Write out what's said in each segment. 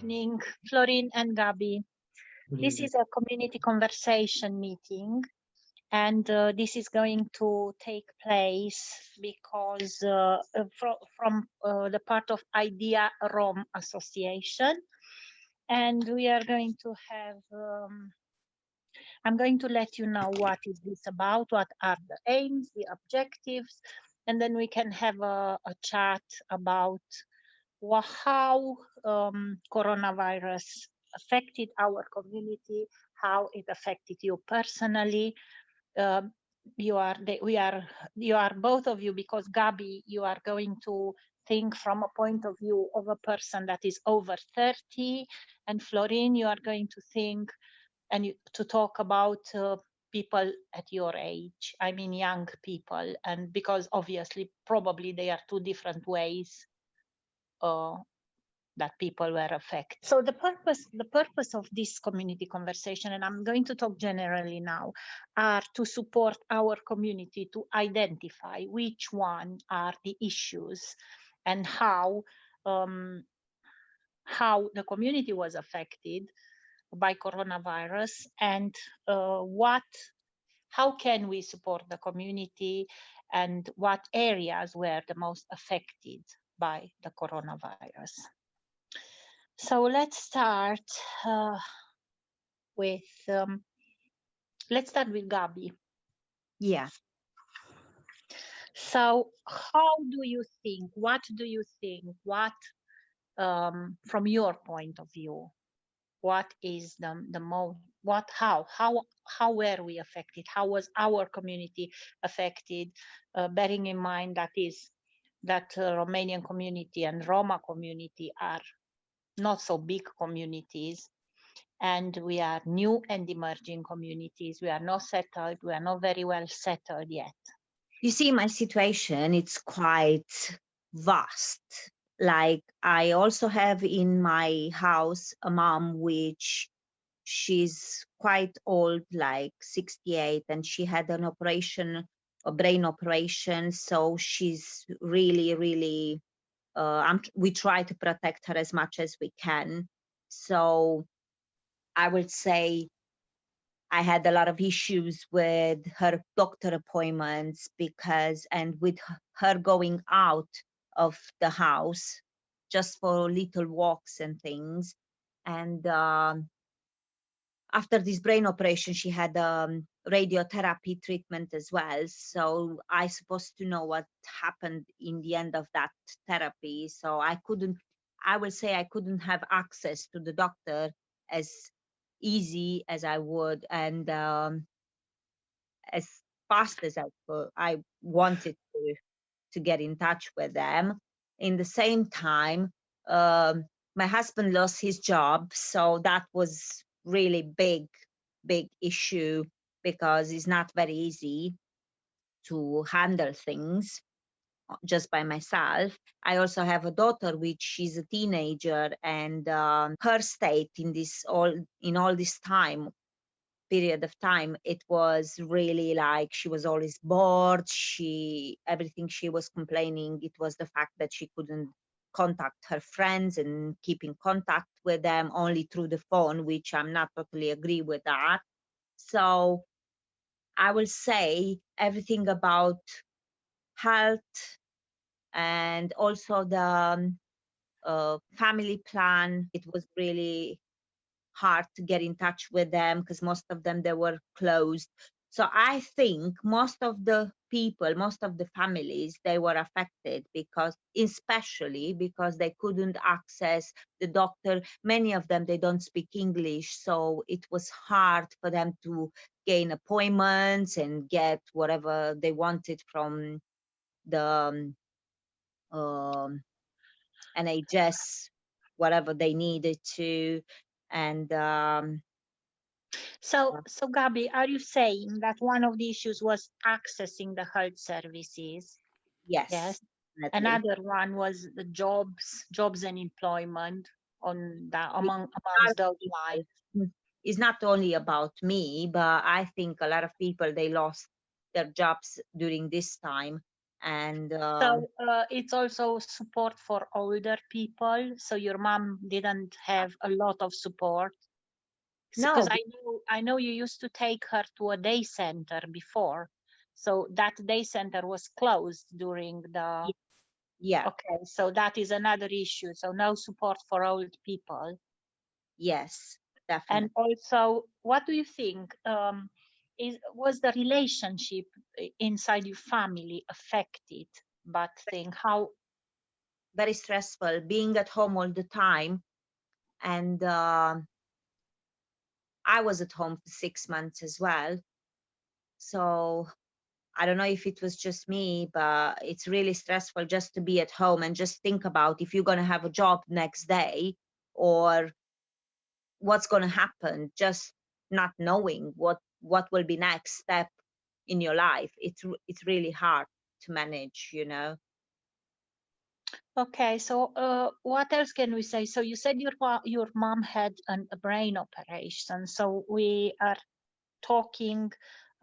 evening, Florin and Gabi. This is a community conversation meeting, and this is going to take place because from the part of Ideea Rome Association, and we are going to have. I'm going to let you know what is this about, what are the aims, the objectives, and then we can have a chat about how coronavirus affected our community, how it affected you personally. You are both of you, because Gabi, you are going to think from a point of view of a person that is over 30, and Florin, you are going to think and to talk about people at your age. I mean, young people, and because obviously, probably they are two different ways that people were affected. So the purpose of this community conversation, and I'm going to talk generally now, are to support our community to identify which one are the issues and how the community was affected by coronavirus, and how can we support the community, and what areas were the most affected by the coronavirus. So let's start with Gabi. Yeah. So how do you think? What do you think? What, from your point of view, what is the most? What? How were we affected? How was our community affected? Bearing in mind that Romanian community and Roma community are not so big communities, and we are new and emerging communities. We are not settled. We are not very well settled yet. You see, my situation, it's quite vast. Like, I also have in my house a mom, which she's quite old, like 68, and she had an operation, a brain operation. So she's really, really, we try to protect her as much as we can. So I would say I had a lot of issues with her doctor appointments and with her going out of the house just for little walks and things. And after this brain operation, she had radiotherapy treatment as well. So I supposed to know what happened in the end of that therapy. So I couldn't have access to the doctor as easy as I would, and as fast as I wanted to get in touch with them. In the same time, my husband lost his job, so that was really big issue, because it's not very easy to handle things just by myself. I also have a daughter, which she's a teenager, and her state in all this period of time, it was really like she was always bored. Everything she was complaining, it was the fact that she couldn't contact her friends and keep in contact with them only through the phone, which I'm not totally agree with that. So I will say everything about health, and also the family plan, it was really hard to get in touch with them, because most of them, they were closed. So I think most of the families, they were affected, especially because they couldn't access the doctor. Many of them, they don't speak English, so it was hard for them to gain appointments and get whatever they wanted from the NHS, whatever they needed to. And so Gabi, are you saying that one of the issues was accessing the health services? Yes. Another one was the jobs and employment amongst those lives. It's not only about me, but I think a lot of people, they lost their jobs during this time. And So it's also support for older people. So your mom didn't have a lot of support. Because no, I know you used to take her to a day center before. So that day center was closed during the. yeah, Okay, so that is another issue. So no support for old people. yes, And definitely. also, what do you think? Was the relationship inside your family affected? But think how. Very stressful being at home all the time. And I was at home for 6 months as well. So I don't know if it was just me, but it's really stressful just to be at home and just think about if you're going to have a job next day or what's going to happen, just not knowing what will be next step in your life. It's really hard to manage, you know. Okay, so what else can we say? So you said your mom had a brain operation. So we are talking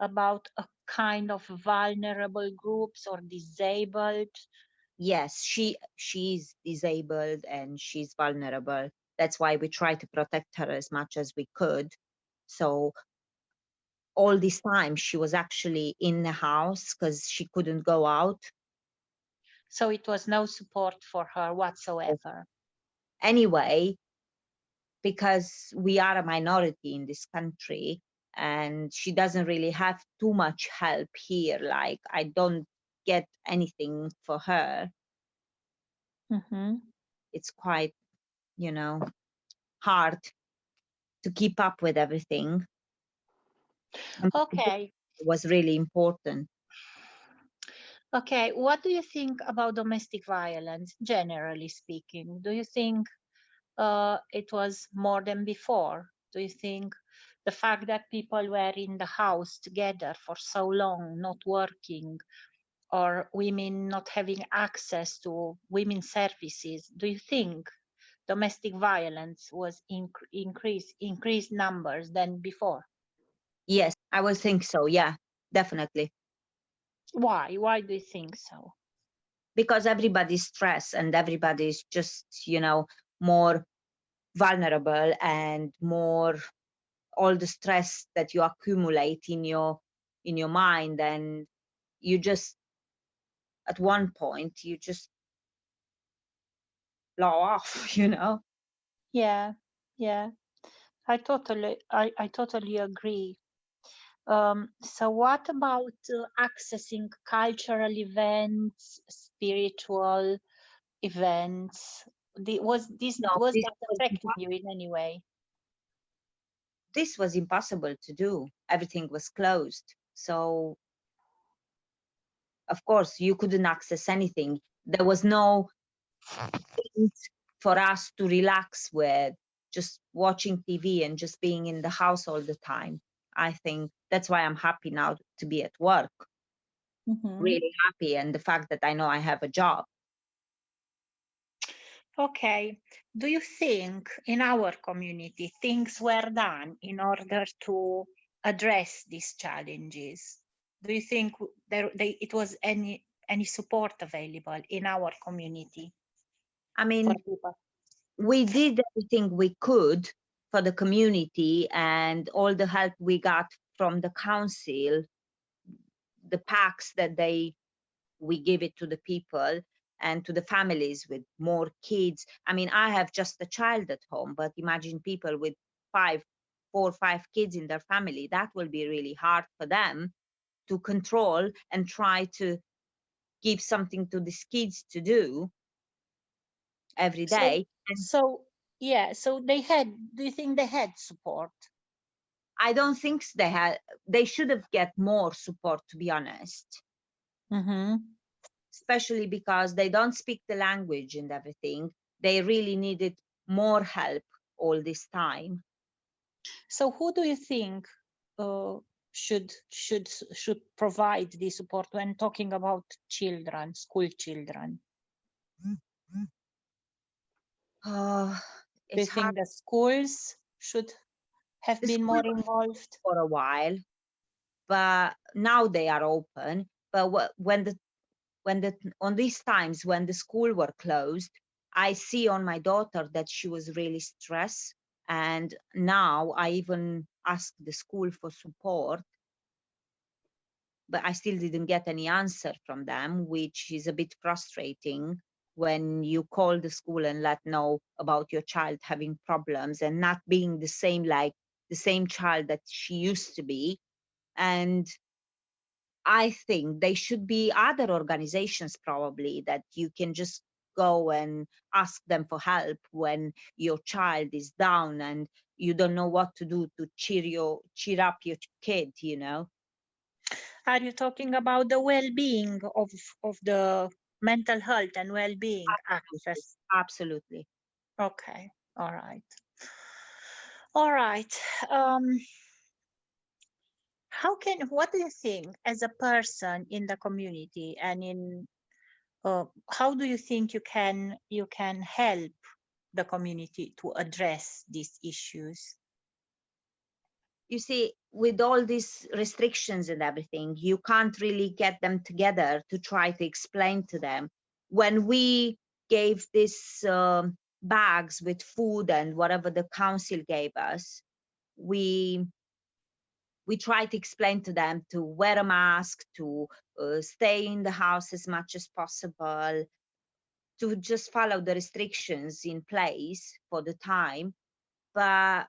about a kind of vulnerable groups or disabled. Yes, she's disabled and she's vulnerable. That's why we try to protect her as much as we could. So all this time she was actually in the house because she couldn't go out. So it was no support for her whatsoever. Anyway, because we are a minority in this country and she doesn't really have too much help here, like I don't get anything for her. Mm-hmm. It's quite, you know, hard to keep up with everything. And Okay. it was really important. Okay. What do you think about domestic violence, generally speaking? Do you think it was more than before? Do you think the fact that people were in the house together for so long, not working, or women not having access to women's services, do you think domestic violence was increased numbers than before? Yes, I would think so. Yeah, definitely. Why? Why do you think so? Because everybody's stressed and everybody's just, you know, more vulnerable and more all the stress that you accumulate in your mind, and you just at one point you just blow off, you know. Yeah, yeah. I totally agree. So what about accessing cultural events, spiritual events? No, Was that affecting you in any way? this was impossible to do. Everything was closed. So of course you couldn't access anything. There was no things for us to relax with, just watching TV and just being in the house all the time. I think that's why I'm happy now to be at work, Hmm. really happy. And the fact that I know I have a job. Okay. Do you think in our community things were done in order to address these challenges? Do you think it was any support available in our community I for mean, people? we did everything we could for the community and all the help we got from the council, the packs that we give it to the people and to the families with more kids. I mean, I have just a child at home, but imagine people with 5 4 5 kids in their family. That will be really hard for them to control and try to give something to these kids to do every So, day. And so yeah, so do you think they had support? I don't think they should have get more support, to be honest, Mm-hmm. especially because they don't speak the language and everything. They really needed more help all this time. So who do you think uh, should provide the support when talking about children, school children? Oh, Do you it's hard think the schools should have to been school more involved? for a while, but now they are open. But when the on these times when the school were closed, I see on my daughter that she was really stressed. And now I even asked the school for support, but I still didn't get any answer from them, which is a bit frustrating when you call the school and let know about your child having problems and not being the same, like the same child that she used to be. And I think they should be other organizations probably that you can just go and ask them for help when your child is down and you don't know what to do to cheer up your kid, you know. Are you talking about the well-being of the mental health and well-being access? Absolutely. Okay, all right. All right. Um, what do you think as a person in the community and how do you think you can help the community to address these issues? You see, with all these restrictions and everything, you can't really get them together to try to explain to them. When we gave these bags with food and whatever the council gave us, we try to explain to them to wear a mask, to stay in the house as much as possible, to just follow the restrictions in place for the time. But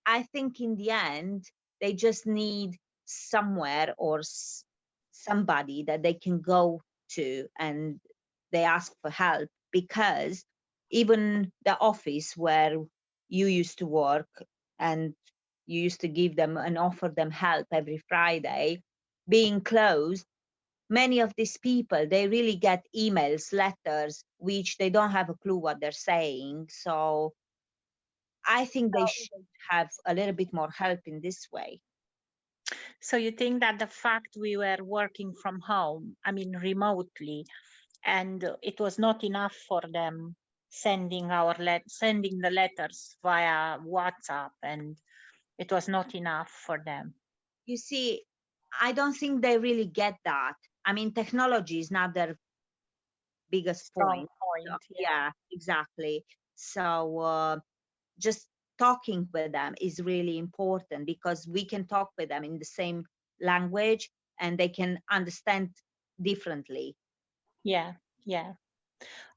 I think in the end, they just need somewhere or somebody that they can go to and they ask for help, because even the office where you used to work and you used to give them and offer them help every Friday, being closed, many of these people, they really get emails, letters, which they don't have a clue what they're saying. So I think they should have a little bit more help in this way. So you think that the fact we were working from home, I mean remotely, and it was not enough for them sending sending the letters via WhatsApp, and it was not enough for them. You see, I don't think they really get that. I mean, technology is not their biggest Strong point. So, point, yeah. yeah, exactly. So just talking with them is really important, because we can talk with them in the same language and they can understand differently. Yeah, yeah,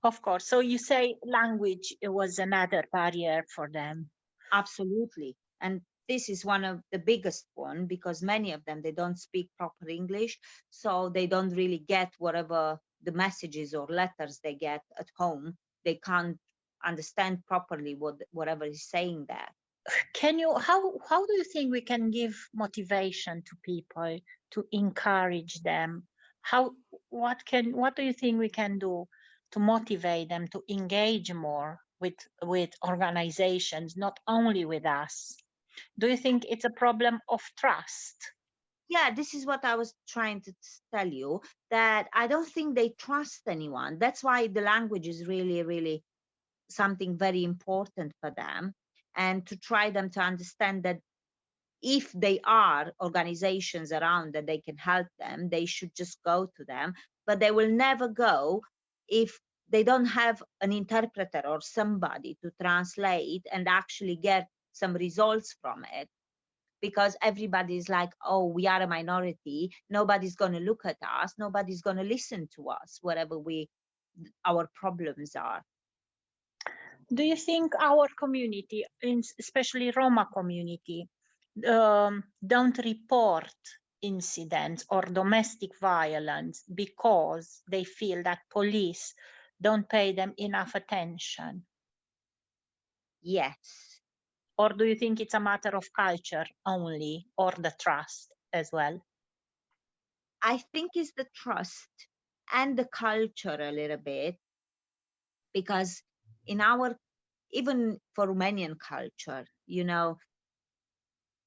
of course. So you say language was another barrier for them. Absolutely. And this is one of the biggest one, because many of them, they don't speak proper English, so they don't really get whatever the messages or letters they get at home. They can't understand properly whatever is saying there. How do you think we can give motivation to people to encourage them? What do you think we can do to motivate them to engage more with organizations, not only with us? Do you think it's a problem of trust? Yeah, this is what I was trying to tell you, that I don't think they trust anyone. That's why the language is really, really something very important for them, and to try them to understand that if they are organizations around that they can help them, they should just go to them. But they will never go if they don't have an interpreter or somebody to translate and actually get some results from it. Because everybody is like, oh, we are a minority, nobody's going to look at us, nobody's going to listen to us, whatever our problems are. Do you think our community, especially Roma community, don't report incidents or domestic violence because they feel that police don't pay them enough attention? Yes. Or do you think it's a matter of culture only, or the trust as well? I think it's the trust and the culture a little bit, because in our, even for Romanian culture,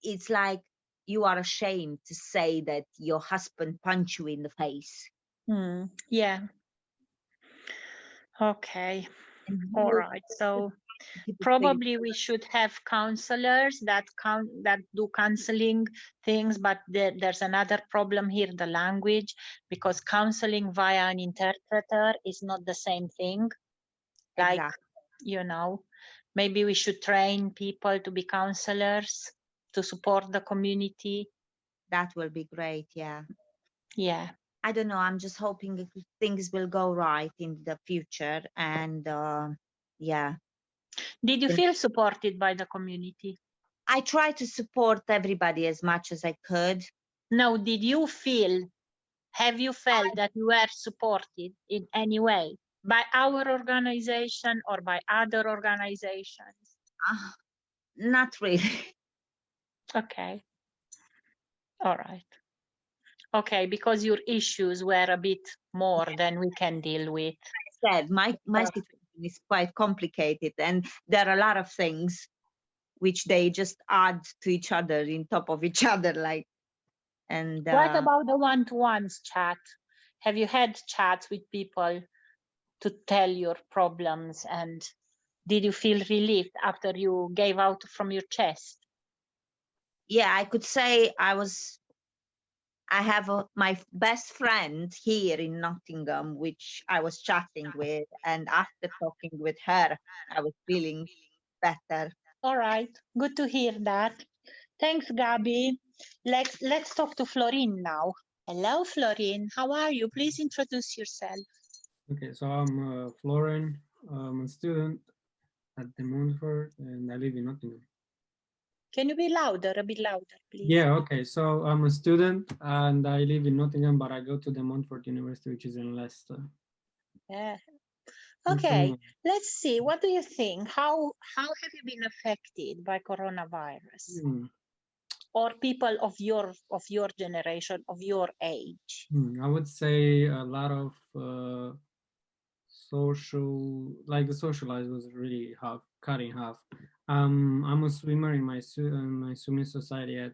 it's like you are ashamed to say that your husband punched you in the face. Yeah. Okay. And All right. So Probably we should have counselors that do counseling things, but there's another problem here, the language, because counseling via an interpreter is not the same thing. Like, Exactly. Maybe we should train people to be counselors to support the community. That will be great. Yeah. Yeah. I don't know. I'm just hoping things will go right in the future. And yeah. Did you feel supported by the community? I try to support everybody as much as I could. No, have you felt that you were supported in any way by our organization or by other organizations? Not really. Okay. All right. Okay, because your issues were a bit more than we can deal with. Said my situation is quite complicated, and there are a lot of things which they just add to each other in top of each other, like. And what about the one-to-ones chat? Have you had chats with people to tell your problems, and did you feel relieved after you gave out from your chest? Yeah, I could say I have my best friend here in Nottingham, which I was chatting with, and after talking with her, I was feeling better. All right, good to hear that. Thanks, Gabi. Let's talk to Florin now. Hello, Florin. How are you? Please introduce yourself. Okay, so I'm Florin. I'm a student at the Montfort, and I live in Nottingham. Can you be louder, a bit louder, please? Yeah, okay. So I'm a student, and I live in Nottingham, but I go to the Montfort University, which is in Leicester. Yeah. Okay, let's see. What do you think? How have you been affected by coronavirus? Or people of your generation, of your age? I would say a lot of the socialize was really cut in half. I'm a swimmer in my swimming society at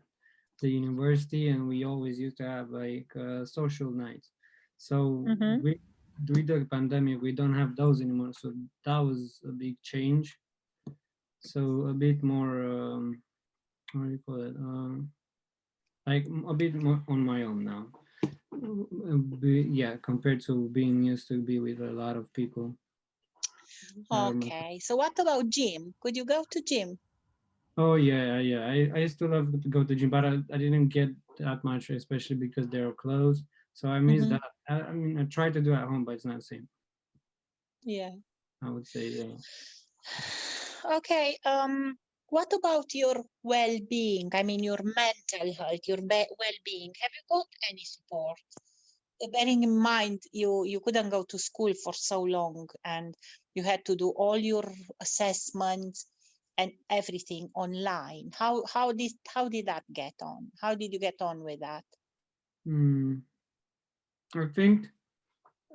the university, and we always used to have like social nights. So with the pandemic, we don't have those anymore. So that was a big change. So a bit more, how do you call it? Like a bit more on my own now. Yeah, compared to being used to be with a lot of people. Okay, so what about gym? Could you go to gym? Oh yeah. I still love to go to gym, but I didn't get that much, especially because they're closed. So I miss that. I mean, I try to do it at home, but it's not the same. Yeah. I would say, yeah. Okay. What about your well-being? I mean, your mental health, your well-being. Have you got any support? Bearing in mind you couldn't go to school for so long, and you had to do all your assessments and everything online. How did that get on? How did you get on with that? I think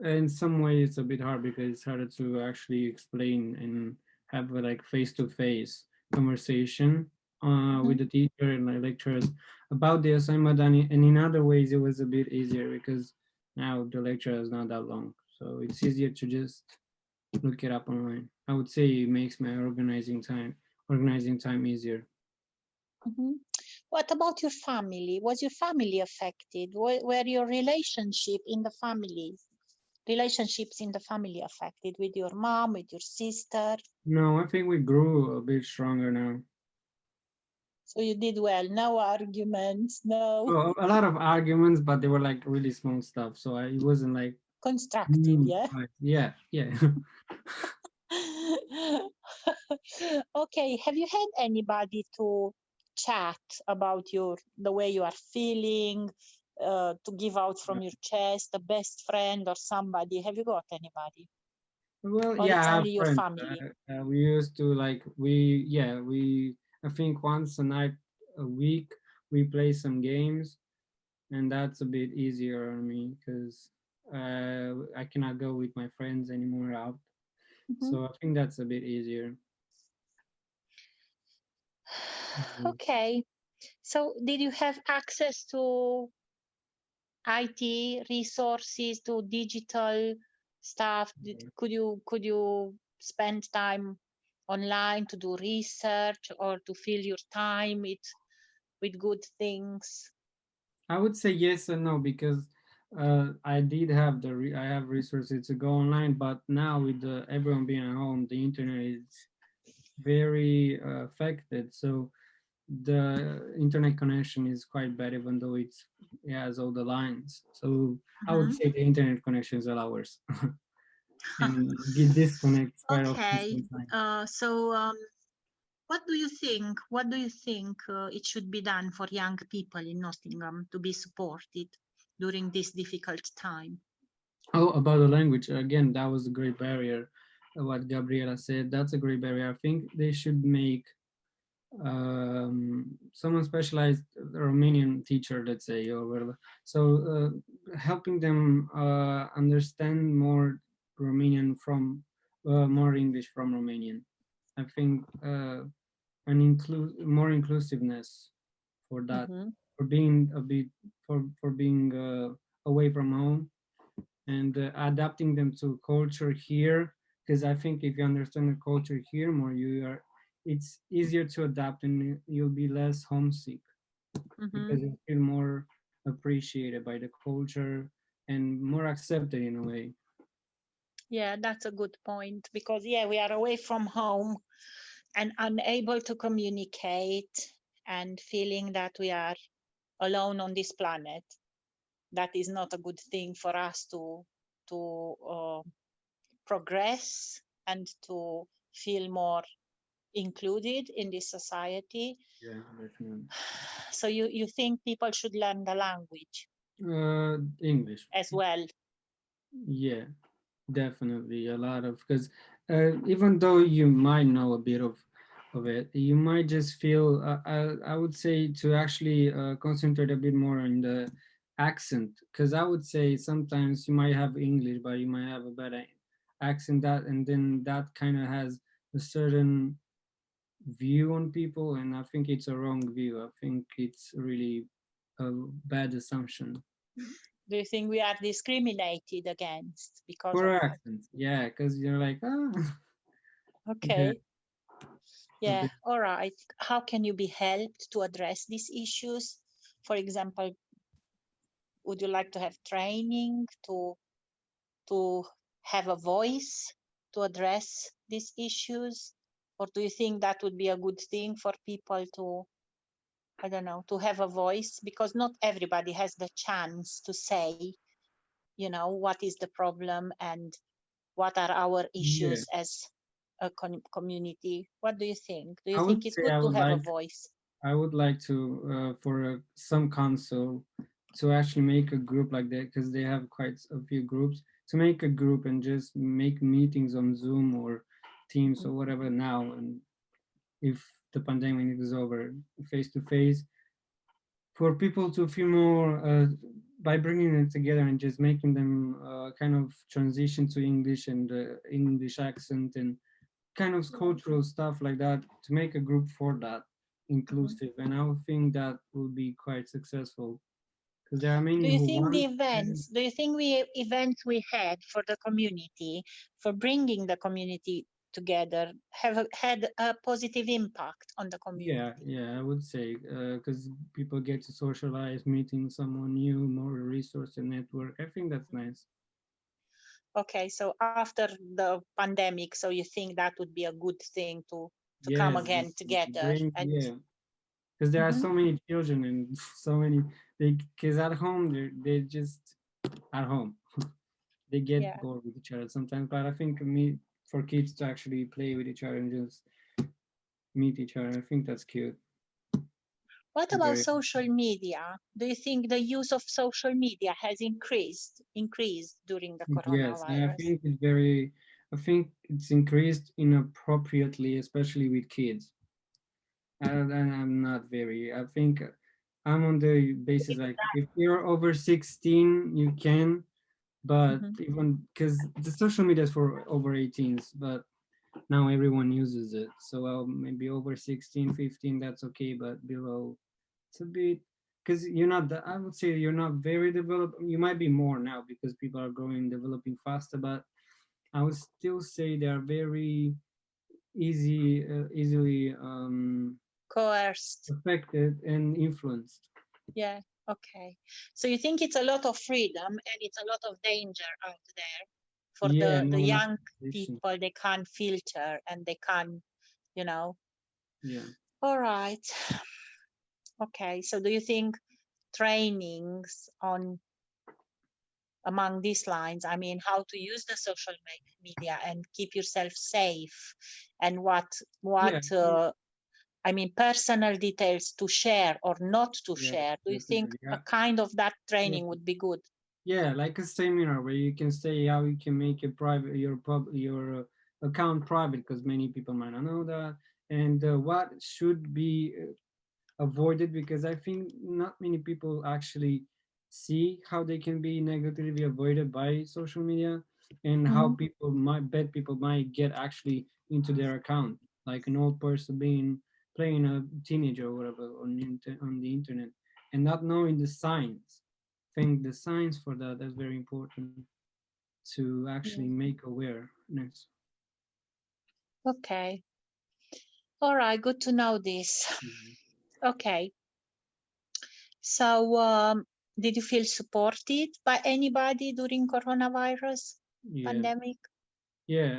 in some way it's a bit hard because it's harder to actually explain and have a like face-to-face conversation with the teacher and like lecturers about the assignment, and in other ways it was a bit easier because now the lecture is not that long, so it's easier to just look it up online. I would say it makes my organizing time easier. What about your family? Was your family affected? Were your relationships in the family affected, with your mom, with your sister? No, I think we grew a bit stronger now. So you did well. No arguments, no. Well, a lot of arguments, but they were like really small stuff, so it wasn't like constructive. Yeah. Okay, have you had anybody to chat about the way you are feeling, to give out from your chest, a best friend or somebody? Have you got anybody? Well, or yeah, it's I have only your friends. family? We used to like I think once a week we play some games, and that's a bit easier on me because I cannot go with my friends anymore out. So I think that's a bit easier. Okay, so did you have access to IT resources, to digital stuff? Could you spend time online to do research or to fill your time with good things? I would say yes and no, because I did have I have resources to go online, but now with everyone being at home, the internet is very affected. So the internet connection is quite bad, even though it has all the lines. So I would say the internet connection is a lot worse, and get disconnects quite often Okay. sometimes. What do you think? What do you think it should be done for young people in Nottingham to be supported during this difficult time? Oh, about the language again, that was a great barrier. What Gabriela said, that's a great barrier. I think they should make someone specialized Romanian teacher, let's say, or whatever. So helping them understand more Romanian from more English from Romanian. I think more inclusiveness for that, for being a bit for being away from home and adapting them to culture here, because I think if you understand the culture here more, it's easier to adapt and you'll be less homesick because you feel more appreciated by the culture and more accepted in a way. Yeah, that's a good point, because yeah, we are away from home and unable to communicate and feeling that we are alone on this planet. That is not a good thing for us to progress and to feel more included in this society. Yeah, definitely. So you think people should learn the language English. as well? Yeah, definitely a lot of, because even though you might know a bit of it, you might just feel I would say to actually concentrate a bit more on the accent, because I would say sometimes you might have English but you might have a better accent, that and then that kind of has a certain view on people, and I think it's a wrong view. I think it's really a bad assumption. Do you think we are discriminated against because of For that? accent, yeah, because you're like, yeah, Okay. Yeah, all right. How can you be helped to address these issues? For example, would you like to have training to have a voice to address these issues? Or do you think that would be a good thing for people to, I don't know, to have a voice? Because not everybody has the chance to say, what is the problem and what are our yeah. issues as a community. What do you think? Do you I would think it's say good to have a voice? I would like to for some council to actually make a group like that, because they have quite a few groups, to make a group and just make meetings on Zoom or Teams or whatever now, and if the pandemic is over, face to face, for people to feel more by bringing them together and just making them kind of transition to English and English accent and kind of cultural stuff like that, to make a group for that inclusive, and I would think that will be quite successful, because there are Do many you who think want. the events we had for the community, for bringing the community together, have had a positive impact on the community? Yeah, I would say because people get to socialize, meeting someone new, more resource and network. I think that's nice. Okay, so after the pandemic, so you think that would be a good thing to come Yes, again together bring, and yeah, because there are so many children and so many big kids at home. They just at home. They get yeah. bored with each other sometimes, but I think me for kids to actually play with each other and just meet each other, I think that's cute. What about Very. social media? Do you think the use of social media has increased during the Yes, and coronavirus? I think it's increased inappropriately, especially with kids. And I'm not very, I think I'm on the basis like if you're over 16, you can, but even because the social media is for over 18s, but now everyone uses it. So maybe over 16, 15, that's okay, but below, it's a bit, because you're not, I would say you're not very developed. You might be more now because people are growing, developing faster, but I would still say they are very easily Coerced. affected and influenced. Yeah. Okay. So you think it's a lot of freedom and it's a lot of danger out there for Yeah, the no young manipulation. people. They can't filter and they can't, you know. Yeah. All right. Okay. So do you think trainings on among these lines, I mean, how to use the social media and keep yourself safe, and Yeah, I mean, personal details to share or not to yeah, share. Do you think definitely. a Yeah. kind of that Yeah. training would be good? Yeah, like a seminar where you can say how you can make your account private, because many people might not know that, and what should be avoided, because I think not many people actually see how they can be negatively avoided by social media, and how bad people might get actually into their account, like an old person playing a teenager or whatever on the internet, and not knowing the signs. I think the signs for that's very important to actually Yeah. make awareness. Okay. All right. Good to know this. Mhm. Okay. So, did you feel supported by anybody during coronavirus Yeah, pandemic? yeah,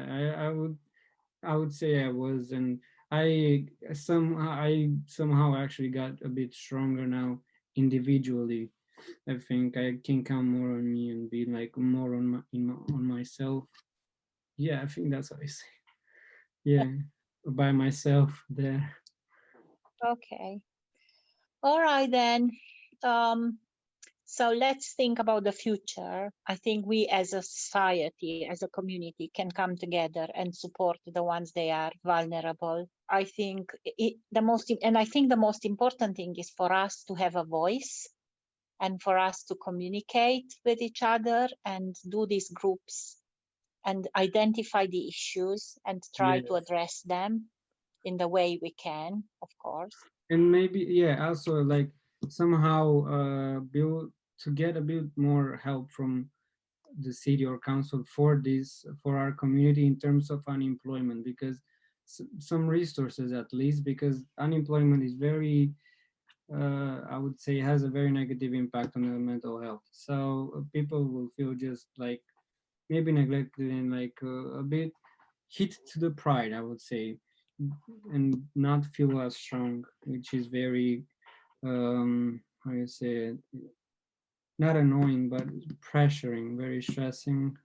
I would say I was, and I somehow actually got a bit stronger now individually. I think I can count more on me and be like more on myself. Yeah, I think that's what I say. Yeah, by myself there. Okay. All right then. Um, so let's think about the future. I think we as a society, as a community, can come together and support the ones they are vulnerable. I think I think the most important thing is for us to have a voice and for us to communicate with each other and do these groups and identify the issues and try Yeah, to address them in the way we can, of course. and maybe yeah, also like somehow build to get a bit more help from the city or council for our community in terms of unemployment, because some resources at least, because unemployment is very I would say has a very negative impact on the mental health. So people will feel just like maybe neglected and like a bit hit to the pride, I would say, and not feel as strong, which is very how you say it, not annoying but pressuring, very stressing,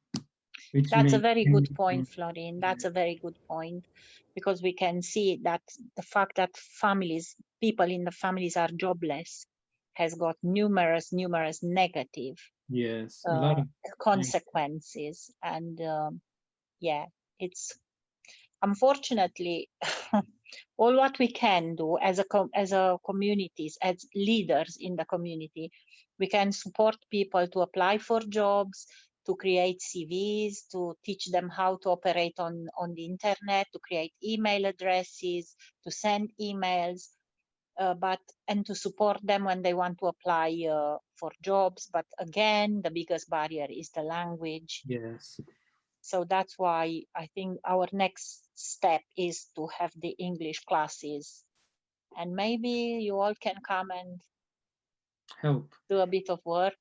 which That's a may very good point, Florin. That's a very good point, because we can see that the fact that people in the families are jobless has got numerous negative yes, a lot uh, of consequences. And yeah, it's unfortunately all what we can do as a communities, as leaders in the community, we can support people to apply for jobs, to create CVs, to teach them how to operate on the internet, to create email addresses, to send emails, and to support them when they want to apply for jobs. But again, the biggest barrier is the language. yes, So that's why I think our next step is to have the English classes. And maybe you all can come and help, do a bit of work.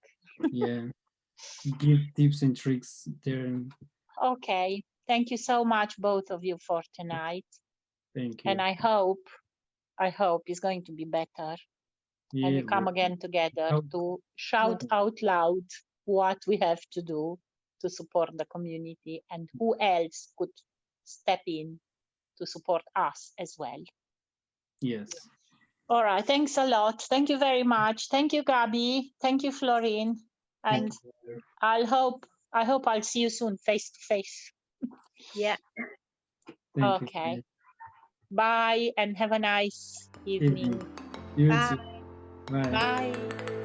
yeah, give tips and tricks there. Okay. Thank you so much, both of you, for tonight. Thank And you. I hope it's going to be better. And Yeah, we come again together help. to shout out loud what we have to do to support the community and who else could step in to support us as well. Yes. All right. Thanks a lot. Thank you very much. Thank you, Gabi. Thank you, Florin. Thank And you. I hope I'll see you soon face to face. Yeah. Thank Okay. you. Bye and have a nice Evening. evening. You Bye. too. Bye. Bye.